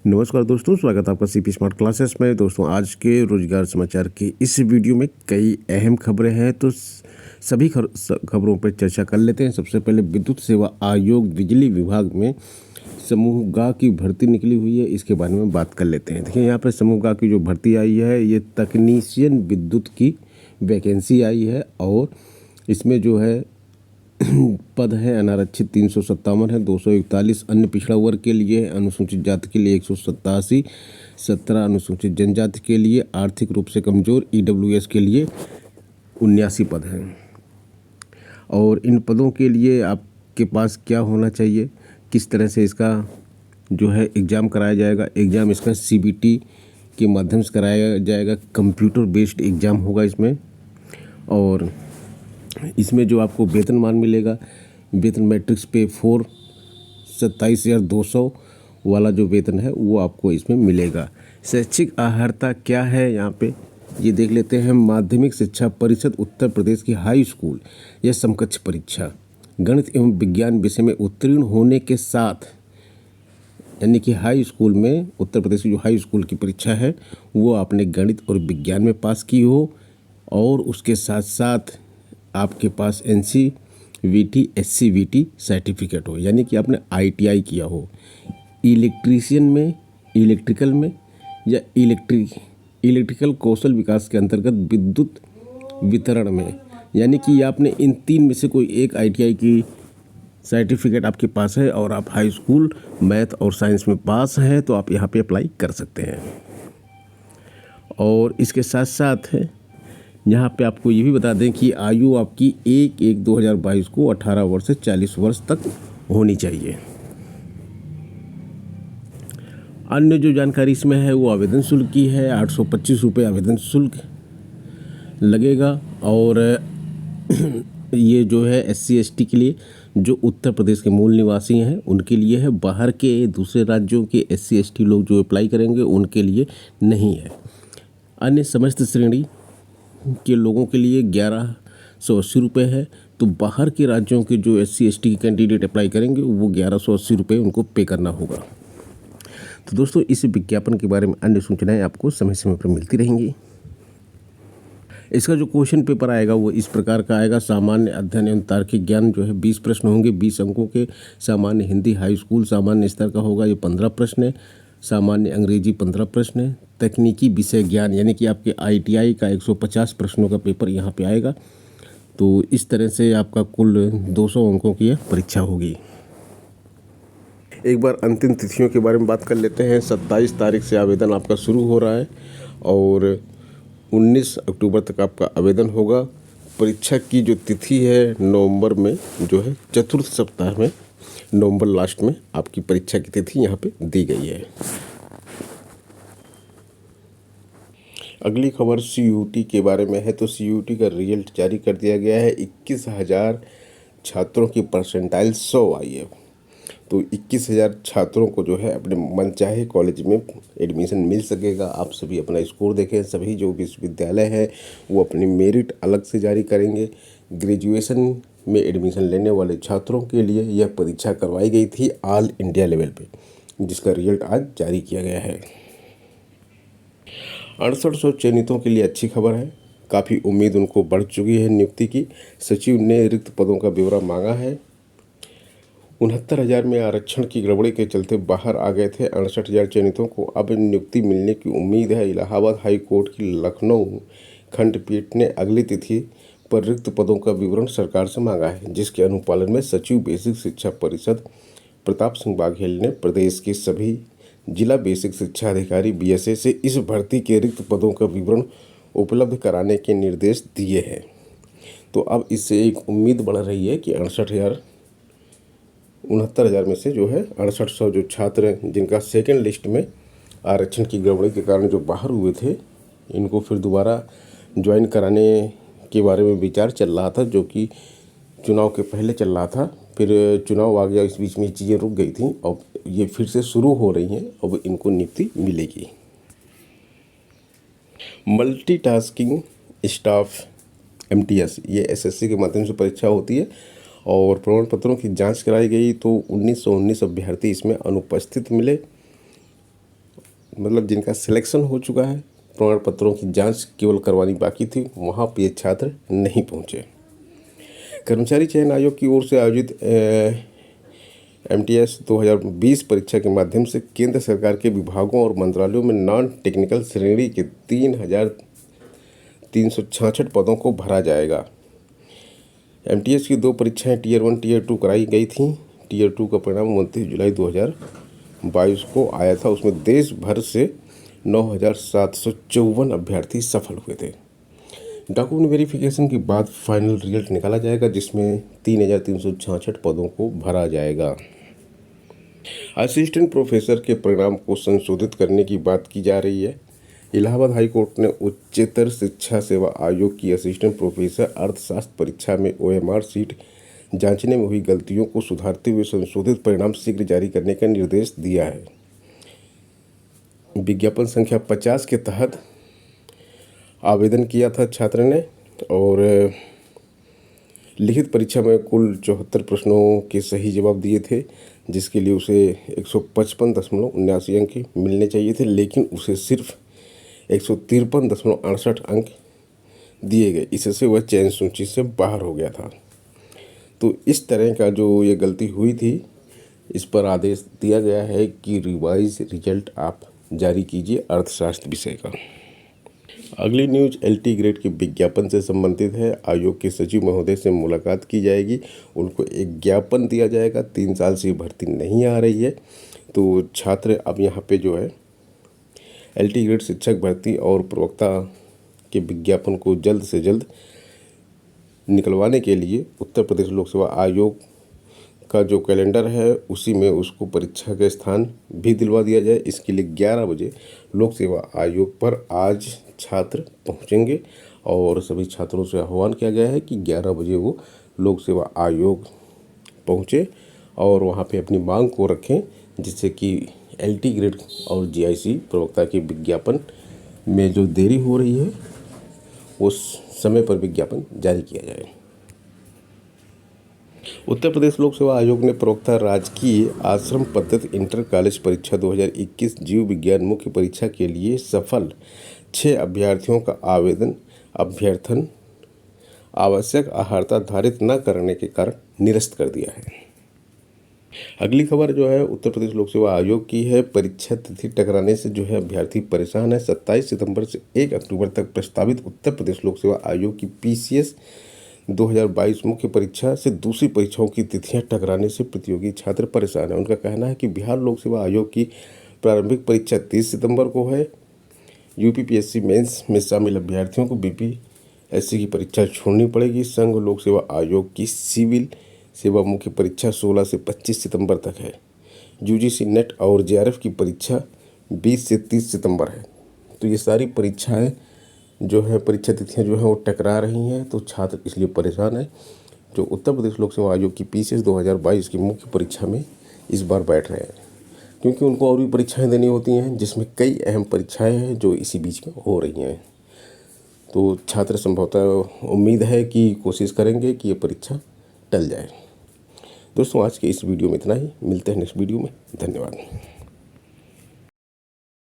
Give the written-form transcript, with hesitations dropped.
नमस्कार दोस्तों, स्वागत है आपका सीपी स्मार्ट क्लासेस में। दोस्तों, आज के रोजगार समाचार की इस वीडियो में कई अहम खबरें हैं, तो सभी खबरों पर चर्चा कर लेते हैं। सबसे पहले विद्युत सेवा आयोग बिजली विभाग में समूह गा की भर्ती निकली हुई है, इसके बारे में बात कर लेते हैं। देखिए, यहाँ पर समूह गा की जो भर्ती आई है, ये तकनीशियन विद्युत की वैकेंसी आई है और इसमें जो है पद है अनारक्षित 357 है, 241 अन्य पिछड़ा वर्ग के लिए, अनुसूचित जाति के लिए 187, 17 अनुसूचित जनजाति के लिए, आर्थिक रूप से कमजोर ईडब्ल्यूएस के लिए 79 पद हैं। और इन पदों के लिए आपके पास क्या होना चाहिए, किस तरह से इसका जो है एग्ज़ाम कराया जाएगा। एग्ज़ाम इसका सीबीटी के माध्यम से कराया जाएगा, कंप्यूटर बेस्ड एग्ज़ाम होगा इसमें। और इसमें जो आपको वेतनमान मिलेगा, वेतन मैट्रिक्स पे 4 27,200 वाला जो वेतन है वो आपको इसमें मिलेगा। शैक्षिक अर्हता क्या है यहाँ पे ये देख लेते हैं। माध्यमिक शिक्षा परिषद उत्तर प्रदेश की हाई स्कूल या समकक्ष परीक्षा गणित एवं विज्ञान विषय में उत्तीर्ण होने के साथ, यानी कि हाई स्कूल में उत्तर प्रदेश की जो हाई स्कूल की परीक्षा है वो आपने गणित और विज्ञान में पास की हो, और उसके साथ साथ आपके पास NCVT SCVT सर्टिफिकेट हो, यानी कि आपने ITI किया हो इलेक्ट्रीशियन में, इलेक्ट्रिकल में या इलेक्ट्रिकल कौशल विकास के अंतर्गत विद्युत वितरण में, यानी कि आपने इन 3 में से कोई एक ITI की सर्टिफिकेट आपके पास है और आप हाई स्कूल मैथ और साइंस में पास हैं, तो आप यहाँ पे अप्लाई कर सकते हैं। और इसके साथ साथ यहाँ पे आपको ये भी बता दें कि आयु आपकी 1/1/2022 को 18 वर्ष से 40 वर्ष तक होनी चाहिए। अन्य जो जानकारी इसमें है वो आवेदन शुल्क की है। 825 रुपये आवेदन शुल्क लगेगा। और ये जो है SC ST के लिए, जो उत्तर प्रदेश के मूल निवासी हैं उनके लिए है। बाहर के दूसरे राज्यों के SC ST लोग जो अप्लाई करेंगे उनके लिए नहीं है। अन्य समस्त श्रेणी के लोगों के लिए 1180 रुपये है। तो बाहर के राज्यों के जो SC ST कैंडिडेट अप्लाई करेंगे वो 1180 रुपये उनको पे करना होगा। तो दोस्तों, इस विज्ञापन के बारे में अन्य सूचनाएं आपको समय समय पर मिलती रहेंगी। इसका जो क्वेश्चन पेपर आएगा वो इस प्रकार का आएगा। सामान्य अध्ययन एवं तार्किक ज्ञान जो है 20 प्रश्न होंगे, 20 अंकों के। सामान्य हिंदी हाई स्कूल सामान्य स्तर का होगा, ये 15 प्रश्न है। सामान्य अंग्रेजी 15 प्रश्न है। तकनीकी विषय ज्ञान यानी कि आपके ITI का 150 प्रश्नों का पेपर यहाँ पे आएगा। तो इस तरह से आपका कुल 200 अंकों की परीक्षा होगी। एक बार अंतिम तिथियों के बारे में बात कर लेते हैं। 27 तारीख से आवेदन आपका शुरू हो रहा है और 19 अक्टूबर तक आपका आवेदन होगा। परीक्षा की जो तिथि है नवंबर में जो है, चतुर्थ सप्ताह में, नवंबर लास्ट में आपकी परीक्षा की तिथि यहाँ पे दी गई है। अगली खबर CUT के बारे में है। तो CUT का रिजल्ट जारी कर दिया गया है। 21,000 छात्रों की परसेंटाइल 100 आई है। तो 21,000 छात्रों को जो है अपने मनचाहे कॉलेज में एडमिशन मिल सकेगा। आप सभी अपना स्कोर देखें। सभी जो विश्वविद्यालय हैं वो अपनी मेरिट अलग से जारी करेंगे। ग्रेजुएशन में एडमिशन लेने वाले छात्रों के लिए यह परीक्षा करवाई गई थी ऑल इंडिया लेवल पे, जिसका रिजल्ट आज जारी किया गया है। 6800 चयनितों के लिए अच्छी खबर है। काफ़ी उम्मीद उनको बढ़ चुकी है नियुक्ति की। सचिव ने रिक्त पदों का ब्यौरा मांगा है। 69,000 में आरक्षण की गड़बड़ी के चलते बाहर आ गए थे 68,000 चयनितों को। अब नियुक्ति मिलने की उम्मीद है। इलाहाबाद हाई कोर्ट की लखनऊ खंडपीठ ने अगली तिथि पर रिक्त पदों का विवरण सरकार से मांगा है, जिसके अनुपालन में सचिव बेसिक शिक्षा परिषद प्रताप सिंह बाघेल ने प्रदेश के सभी जिला बेसिक शिक्षा अधिकारी BSA से इस भर्ती के रिक्त पदों का विवरण उपलब्ध कराने के निर्देश दिए हैं। तो अब इससे एक उम्मीद बढ़ रही है कि 69,000 में से जो है 6800 जो छात्र हैं जिनका सेकेंड लिस्ट में आरक्षण की गड़बड़ी के कारण जो बाहर हुए थे, इनको फिर दोबारा ज्वाइन कराने के बारे में विचार चल रहा था, जो कि चुनाव के पहले चल रहा था। फिर चुनाव आ गया, इस बीच में चीज़ें रुक गई थी। अब ये फिर से शुरू हो रही हैं। अब इनको नियुक्ति मिलेगी। मल्टीटास्किंग स्टाफ MTS ये SSC के माध्यम से परीक्षा होती है और प्रमाण पत्रों की जांच कराई गई। तो 1919 अभ्यर्थी इसमें अनुपस्थित मिले। मतलब जिनका सिलेक्शन हो चुका है, प्रमाण पत्रों की जांच केवल करवानी बाकी थी, वहाँ पे ये छात्र नहीं पहुँचे। कर्मचारी चयन आयोग की ओर से आयोजित MTS 2020 परीक्षा के माध्यम से केंद्र सरकार के विभागों और मंत्रालयों में नॉन टेक्निकल श्रेणी के 3,366 पदों को भरा जाएगा। MTS की 2 परीक्षाएं Tier 1 Tier 2 कराई गई थी। Tier 2 का परिणाम 29 जुलाई 2022 को आया था। उसमें देश भर से 9,754 अभ्यर्थी सफल हुए थे। डॉक्यूमेंट वेरिफिकेशन के बाद फाइनल रिजल्ट निकाला जाएगा, जिसमें 3,366 पदों को भरा जाएगा। असिस्टेंट प्रोफेसर के परिणाम को संशोधित करने की बात की जा रही है। इलाहाबाद हाई कोर्ट ने उच्चतर शिक्षा सेवा आयोग की असिस्टेंट प्रोफेसर अर्थशास्त्र परीक्षा में OMR सीट जांचने में हुई गलतियों को सुधारते हुए संशोधित परिणाम शीघ्र जारी करने का निर्देश दिया है। विज्ञापन संख्या 50 के तहत आवेदन किया था छात्र ने और लिखित परीक्षा में कुल 74 प्रश्नों के सही जवाब दिए थे, जिसके लिए उसे 155.79 अंक मिलने चाहिए थे, लेकिन उसे सिर्फ 153.68 अंक दिए गए। इससे वह चयन सूची से बाहर हो गया था। तो इस तरह का जो ये गलती हुई थी, इस पर आदेश दिया गया है कि रिवाइज रिजल्ट आप जारी कीजिए अर्थशास्त्र विषय का। अगली न्यूज LT ग्रेड के विज्ञापन से संबंधित है। आयोग के सचिव महोदय से मुलाकात की जाएगी, उनको एक ज्ञापन दिया जाएगा। 3 साल से भर्ती नहीं आ रही है, तो छात्र अब यहाँ पे जो है LT ग्रेड शिक्षक भर्ती और प्रवक्ता के विज्ञापन को जल्द से जल्द निकलवाने के लिए उत्तर प्रदेश लोक सेवा आयोग का जो कैलेंडर है उसी में उसको परीक्षा के स्थान भी दिलवा दिया जाए। इसके लिए 11 बजे लोक सेवा आयोग पर आज छात्र पहुंचेंगे और सभी छात्रों से आह्वान किया गया है कि 11 बजे वो लोक सेवा आयोग पहुंचे और वहां पे अपनी मांग को रखें, जिससे कि LT ग्रेड और GIC प्रवक्ता के विज्ञापन में जो देरी हो रही है उस समय पर विज्ञापन जारी किया जाए। उत्तर प्रदेश लोक सेवा आयोग ने प्रवक्ता राजकीय आश्रम पद्धति इंटर कॉलेज परीक्षा 2021 जीव विज्ञान मुख्य परीक्षा के लिए सफल 6 अभ्यर्थियों का अभ्यर्थन आवश्यक अर्हता धारित न करने के कारण निरस्त कर दिया है। अगली खबर जो है उत्तर प्रदेश लोक सेवा आयोग की है। परीक्षा तिथि टकराने से जो है अभ्यर्थी परेशान है। 27 सितंबर से 1 अक्टूबर तक प्रस्तावित उत्तर प्रदेश लोक सेवा आयोग की PCS 2022 मुख्य परीक्षा से दूसरी परीक्षाओं की तिथियां टकराने से प्रतियोगी छात्र परेशान हैं। उनका कहना है कि बिहार लोक सेवा आयोग की प्रारंभिक परीक्षा 30 सितंबर को है। UPPSC मेंस में शामिल अभ्यर्थियों को BPSC की परीक्षा छोड़नी पड़ेगी। संघ लोक सेवा आयोग की सिविल सेवा मुख्य परीक्षा 16 से 25 सितंबर तक है। UGC नेट और JRF की परीक्षा 20 से 30 सितंबर है। तो ये सारी परीक्षाएं जो है परीक्षा तिथियां जो है वो टकरा रही हैं, तो छात्र इसलिए परेशान है। जो उत्तर प्रदेश लोक सेवा आयोग की PCS 2022 की मुख्य परीक्षा में इस बार बैठ रहे हैं, क्योंकि उनको और भी परीक्षाएं देनी होती हैं, जिसमें कई अहम परीक्षाएं हैं जो इसी बीच में हो रही हैं। तो छात्र संभवतः उम्मीद है कि कोशिश करेंगे कि ये परीक्षा टल जाए। दोस्तों, आज के इस वीडियो में इतना ही। मिलते हैं नेक्स्ट वीडियो में। धन्यवाद।